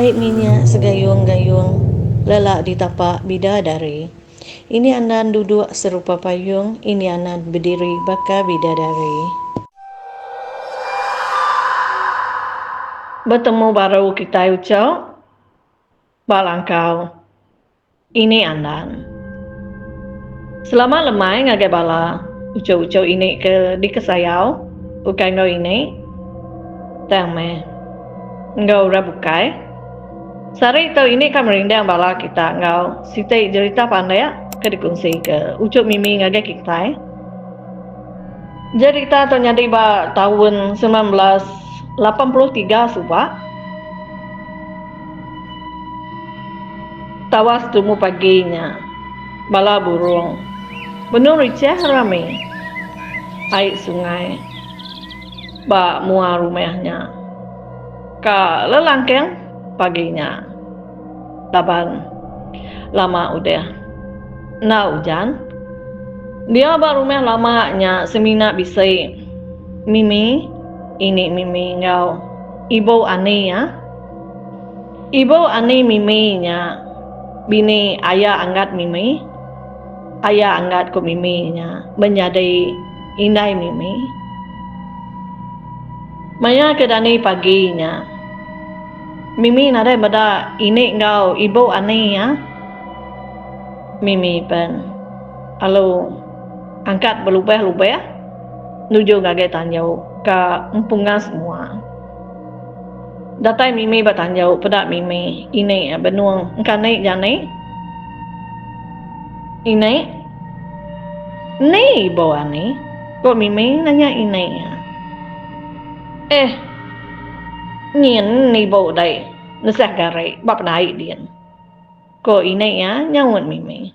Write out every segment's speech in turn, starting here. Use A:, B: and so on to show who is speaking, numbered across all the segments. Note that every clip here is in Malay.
A: Pahit minyak segayung-gayung, lelak di tapak bidadari. Ini anan duduk serupa payung, ini anan berdiri bakal bidadari. Bertemu baru kita ucap, balangkau, ini andan. Selama lemai ngagai bala, ucap-ucap ini ke di kesayau, ukai ngau ini, tang me, ngau rabukai. Sari itu ini kan merindang bala kita ngau, sitai cerita pandai ke dikongsi ke, ucap mimi ngagai kita. Cerita tu nyadi ba tahun 1983 subah. Tawas temu paginya, bala burung. Benar ricah ramai. Air sungai. Ba mua rumahnya. Ka lelangkeng paginya. Laban lama udah. Na hujan. Dia ba rumah lamanya semina bisai. Mimi, ini Mimi ngau. Ibu ani ya. Ibu ani Mimi nya. Bini ayah angkat Mimi. Ayah angkat ko Mimi nya. Menjadi inai Mimi. Maya kedani paginya. Mimi nada bada ini ngau ibu ani ya. Mimi pen. Halo. Angkat berlubah-lubah. Nuju ngagai tanjau ka empungan semua. Datai Mimi bertanjau pada Mimi. Ini benuang engkane jane. Ini. Ni bawa ni. Kok Mimi nanya ini ya. Nyen ni bawa dai. Nesak garai. Bap naik dia. Kok ini ya nyawat Mimi.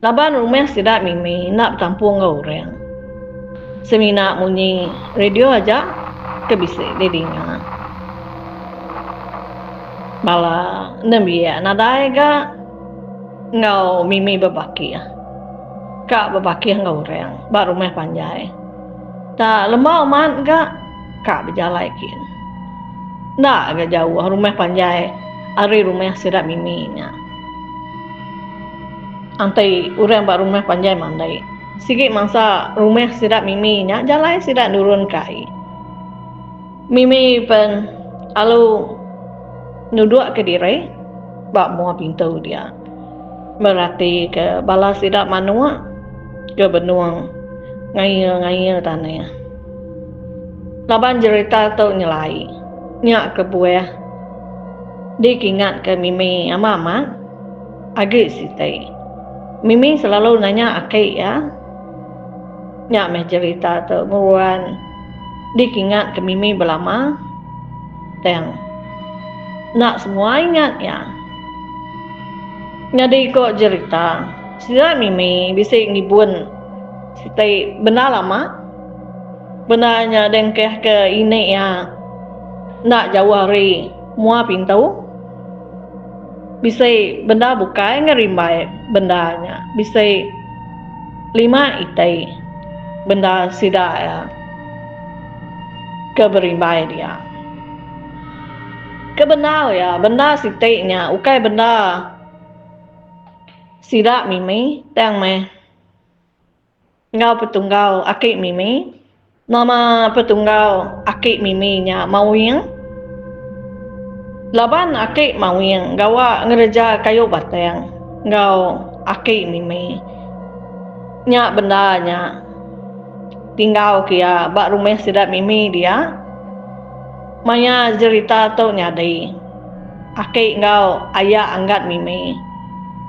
A: Laban rumah sidak Mimi nak tampung orang. Semina bunyi radio aja kebisik dedingnya. Bala nembia nadai ga ngau Mimi berbaki ya. Kak berbaki ngau orang baru rumah panjai. Tak lemah aman ga kak berjalan kin. Nak agak jauh rumah panjai ari rumah sidak Mimi nya. Antai orang baru rumah panjai mandai. Sikit mangsa rumah sidak Mimi nya jalan sidak nurun kai. Mimi pen alu nuduk ke diri bak mua pintu dia. Berarti ke bala sidak manua ke benuang ngaya tanah. Laban cerita tu nyelai. Nyak ke buah. Dikingat ke Mimi ama agak sitai. Mimi selalu nanya akai ya. Nyak meh cerita tu muruan dikingat ke Mimi berlama. Teng. Nak semua ingat ya. Nyadi kok cerita. Sila Mimi bisa ngibun. Sitai benar lama. Benarnya dengkeh ke ini ya. Nak jauh hari mua pintu. Bisa benda bukai ngerimbai bendanya. Bisa 5 itai benda sidak ya. Keberimbai dia. Kebenar ya benda sitiknya ukai benda sidak Mimi tang meh. Ngau petunggal akik Mimi. Nama petunggal akik Mimi nya Mawing. Laban akik Mawing gawa ngereja kayu batang. Ngau akik Mimi. Nyak bendanya tinggal kia bak rumah sidak Mimi dia. Maya cerita tu nyadai. Akik ngau ayah angkat Mimi.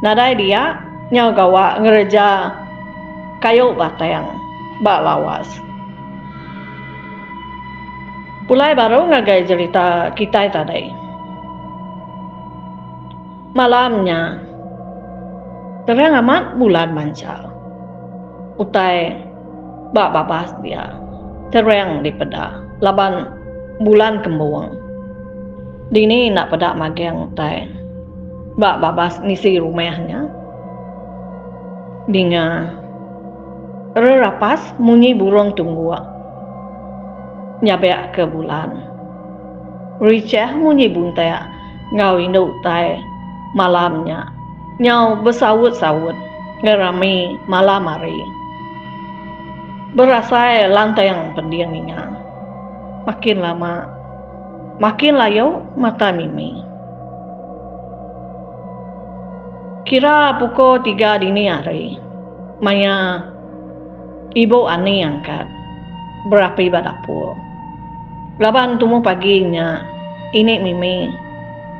A: Nadai dia nyau gawa ngereja kayu batang bak lawas. Pulai baru ngagai cerita kita tadi. Malamnya terang amat bulan mancal. Utai bak babas dia terang di peda. Laban bulan kembung. Dini nak pedak magang utai. Bak babas ngisi rumahnya. Dinga rerapas munyi burung tunggu. Nyabek ke bulan. Richah munyi buntai ngau induk tai malamnya. Nyau bersawut-sawut ngerami malam hari. Berasa lantai yang pendiam ingat. Makin lama, makin layu mata Mimi. Kira pukul 3 dini hari, Maya ibu Ani angkat berapi dapur. Laban temu paginya, ini Mimi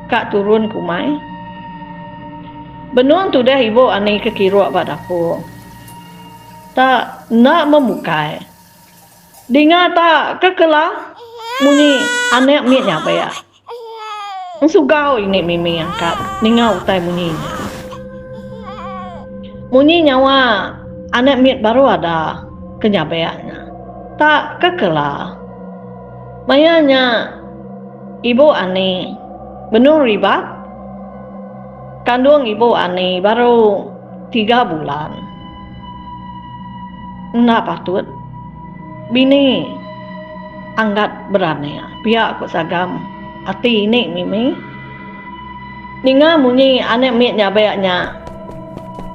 A: kak turun kumai. Benuan tu dah ibu Ani ke kiruk dapur. Tak nak memukai. Dengar tak kekelah munyi anak mietnya bayar. Sugau ini Mimi angkat. Dengar utai munyinya. Munyi nyawa anak miet baru ada kenyabayanya. Tak kekelah. Mayanya ibu Ani benar ribat. Kandung ibu Ani baru 3 bulan. Nak patut bini angkat berani pihak aku sagam hati ini Mimi. Ninga munyi anak mietnya bayaknya.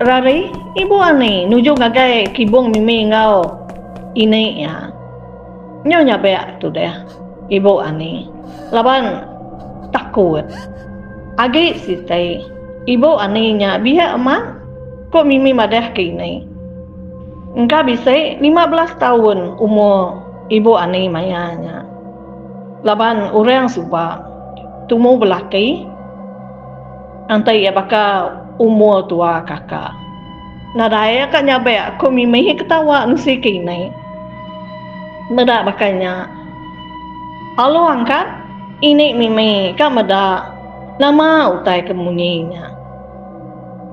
A: Rari ibu Ani nuju ngagai kibung Mimi ngau ini ya. Nyonya bayak tu deh ibu Ani. Laban takut. Agi sitai ibu Ani nya biar emak kok Mimi madah kini. Engkau bisa 15 tahun umur ibu Ani mayanya. Laban orang suba tumu belaki antai ya bakal umur tua kakak. Nadaya kan nyabe aku Mimi ketawa nusi kini. Meda bakanya. Alo angkat ini Mimi kan meda nama utai kemunyinya.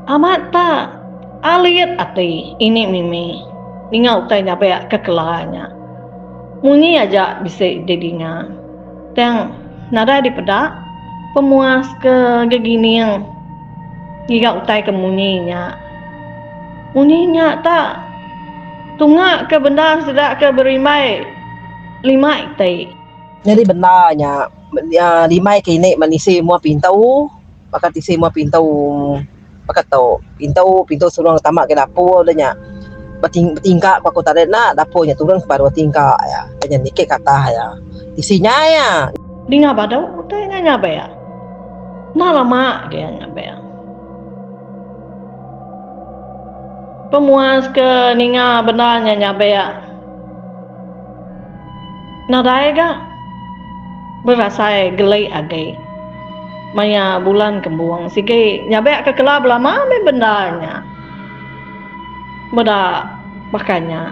A: Amat tak aliat ati ini Mimi. Ninga utai nyabe kekelahnya. Munyi aja bisa dedinya. Dan nada di pedak pemuas ke gegini yang giga utai kemunyinya. Munyinya tak tunggak ke benda sudah ke berimai 5 itai.
B: Jadi benarnya limai kini manisi mua pintu, maka tisi mua pintu, maka pintu suruh tamak ke dapur danya. Bertingkak aku tak ada dapurnya turun baru tingkak ya. Tanya nikik kata ya. Isinya ya.
A: Dengar badau utainya nyabe ya. Nah lama dia nyabe ya. Pemuas ke ninga benarnya nyabe ya. Nadai ga berasa gelai agai. Maya bulan kembuang sige nyabe ke kelab lama me benarnya. Benda makanya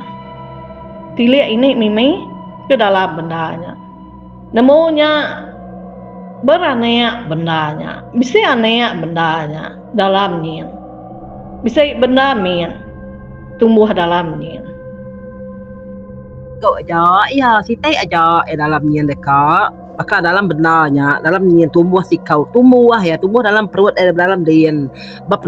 A: tilik ini Mimi ke dalam bendanya. Nemunya beraneak bendanya. Bisa aneak bendanya dalamnya. Bisa benda min tumbuh dalamnya.
B: Kau aja ya sitai aja dalamnya dekat. Maka dalam benarnya, dalam nian tumbuh sikau, tumbuh ya, tumbuh dalam perut dalam dian. Bab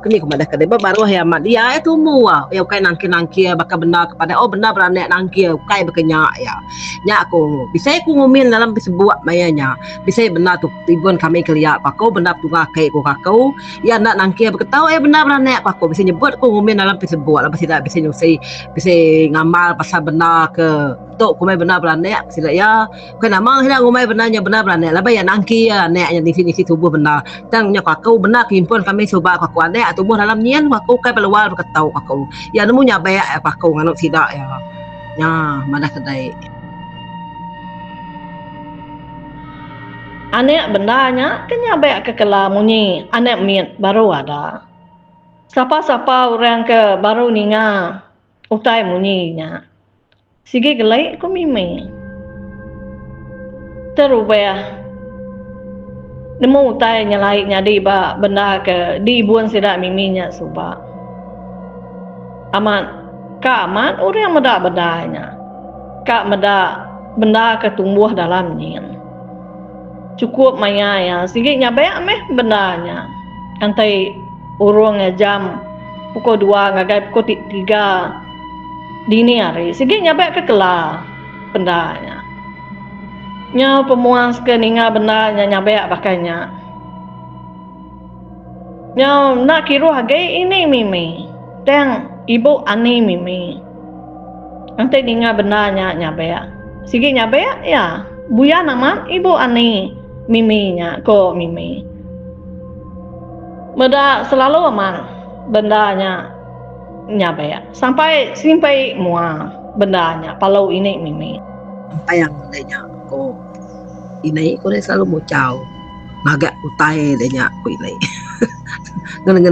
B: kini kepada kedai baru ya mat dia tumbuh ya kai nangki baka benda kepada benda beranak nangki kai berkenyak ya. Nya aku bisa aku ngumin dalam sebuah mayanya. Bisa benda tu tibun kami keliat pakau benda tu ngakai ku kakau ya nak nangki berketau benda beranak pakau bisa nyebut aku ngumin dalam sebuah lah tidak bisa nyusai bisa ngamal pasal benda ke tok kumai benar beranak sila ya kan amang hilang kumai benarnya benar beranak labai ya nangki ya neknya di sini tubuh benar tangnya kakau benar kimpun kami coba kakau anak tubuh dalam nian kakau kai peluar berketau kakau ya nemu nyabe ya kakau nganuk tidak ya mana kedai
A: Anak bendanya kan nyabe ke kelah munyi anak miet baru ada. Siapa-siapa orang ke baru ninga utai munyinya. Sige gelai ko Mimi. Terubah. Nemu utai nyalai nyadi ba benda ke di buan sidak Miminya suba. Amat ka amat orang meda bedanya. Ka meda benda ke tumbuh dalamnya. Cukup maya ya. Sige nyabe ameh bendanya. Antai urungnya jam pukul 2 ngagai pukul 3 dini hari. Sige nyabe ke kelah bendanya. Nya pemuas ke ninga benda nya beak pakainya. Nya nak kira hagai ini mimi. Teng ibu ani mimi. Nanti ninga benda nya beak. Sigi nya beak ya. Buya nama ibu ani mimi nya ko mimi. Benda selalu aman bendanya beak. Sampai mua bendanya palau ini mimi.
B: Sampai yang lainnya ko inai ko selalu mau caw magak utai denya ko inai ngene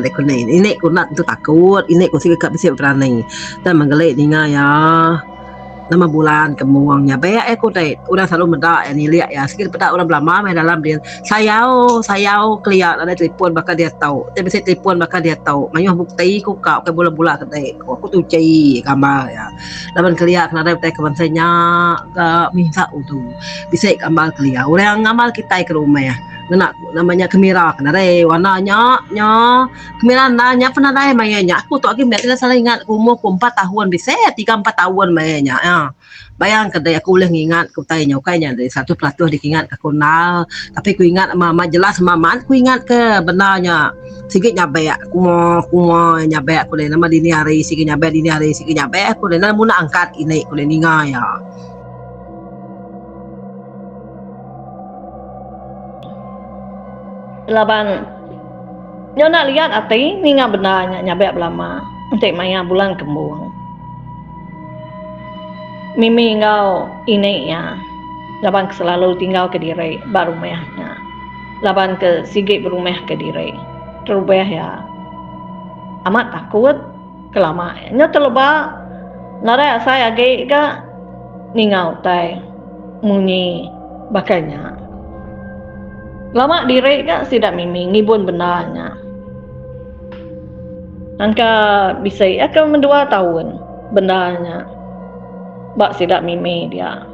B: de ko ini ko nak tu takut ini ko sih bisa berani dan menggelek ninga ya nama bulan kemuangnya beak ko dai udah selalu menda ni lihat ya sikit pedak orang belama dalam dia sayau keliat ada telefon bakal dia tahu dia bisa telefon bakal dia tahu mayuh bukti ko kau ke bola-bola kedai aku tu cai gambar ya laban keliat kena ada ke bansanya ke minta itu bisa gambar keliat orang ngamal kita ke rumah ya namanya kemira kena ada warnanya kemira nanya pernah ada mayanya aku tu lagi tidak salah ingat umur 4 tahun bisa 3-4 tahun mayanya ya bayang kedai aku boleh ingat aku tanya kayaknya dari satu pelatuh diingat aku kenal tapi aku ingat mama jelas mama aku ingat ke benarnya sikit nyabe aku mau nyabe aku deh nama dini hari sikit nyabe aku deh nama nak angkat ini aku deh ninga ya
A: Laban nyo nak lihat ati ninga benarnya nyabe belama untuk maya bulan kembung. Mimi ngau ini ya. Laban selalu tinggal ke diri baru rumahnya. Laban ke sigit berumah ke diri. Terubah ya. Amat takut kelama. Nya terlebah nara saya ge ga ningau tai munyi bakanya. Lama diri ga sidak mimi ngibun benarnya. Angka bisa akan 2 tahun benarnya. Bak sidak mimi dia.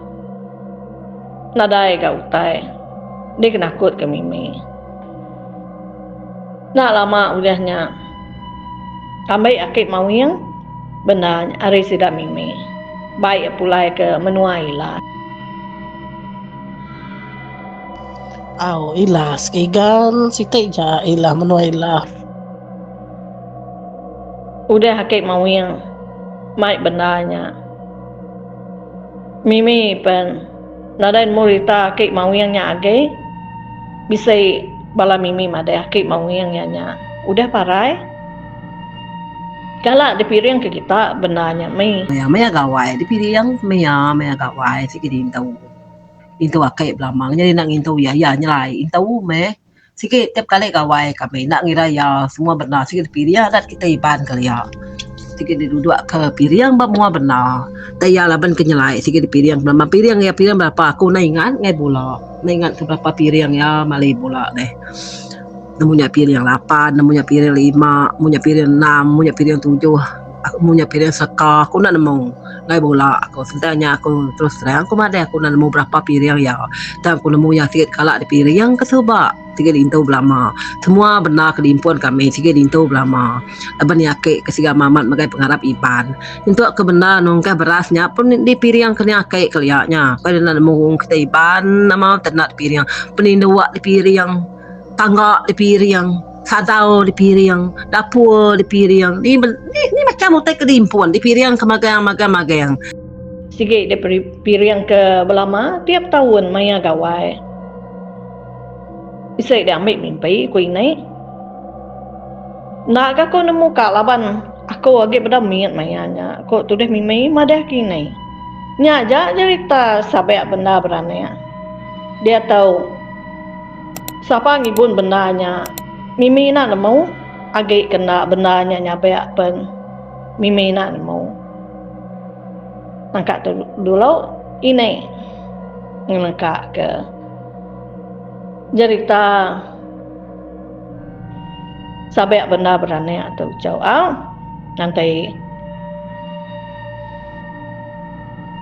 A: Nadai ga utai. Dia kena takut ke mimi. Nak lama udahnya. Kambai akib mau yang benarnya hari sidak mimi. Baik pulai ke menua ilah.
C: Ilah sekigan sitai ja ilah menua ilah.
A: Udah akib mau yang baik benarnya. Mimi pen nadain murita akib mau yang nya age bisa bala mimi mada akib mau yang nya. Udah parai. Galak dipiring ke kita benarnya mi.
B: Maya gawai dipiriang maya gawai sikit intau akik belamang jadi nak intau ya nyelai intau me sikit tiap kali gawai kami nak ngira ya semua benar sikit dipiriang dat kita iban kali ya sikit duduk ke piriang semua benar taya laban kenyelai sikit dipiriang belama piriang berapa aku nak ingat ngai bola nak ingat berapa piriang ya malai bola deh namunya piring 8, namunya piring 5, namunya piring 6, namunya piring 7, aku punya piring seka, aku nak nemu ngai bola aku sebenarnya aku terus terang aku ada aku nak nemu berapa piring ya dan aku nemu yang sikit kalak di piring kesoba sikit intau belama semua benar kelimpuan kami sikit intau belama aban yakik kesiga mamat magai pengharap iban untuk kebenar nongkah berasnya pun di piring kena yakik keliaknya pada nak nemu kita iban nama ternak piring penindawak di piring tangga di piring, sadau di piring, dapur di piring. Ni macam utai kelimpuan di piring ke magang.
A: Sikit di piring ke belama tiap tahun maya gawai. Bisa dia ambil mimpi ku ini. Nak aku nemu kak laban aku lagi pada minat mayanya. Aku tu dah mimpi madah kini. Nya aja cerita sampai benda berani. Dia tahu siapa ngibun benarnya mimi nak mau agak kena benarnya nyabe pen mimi nak mau angkat dulu ini ngangkat ke cerita sampai benda berani atau jauh nanti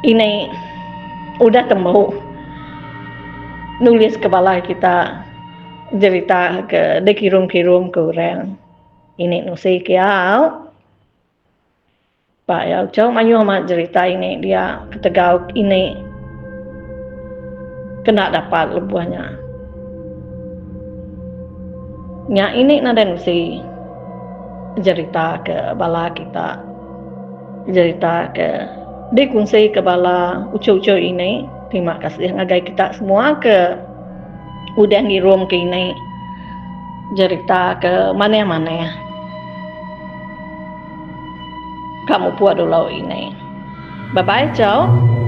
A: ini udah temu nulis kepala kita cerita ke dikirim-kirim ke orang ini nusi kiau Pak ya jauh mayu amat cerita ini dia ketegau ini kena dapat lebuhnya. Nya ini naden si cerita ke bala kita, cerita ke dikungsi ke bala ucu-ucu ini. Terima kasih ngagai kita semua ke udah ngirum ke ini cerita ke mana-mana kamu buat dulu ini. Bye bye, ciao.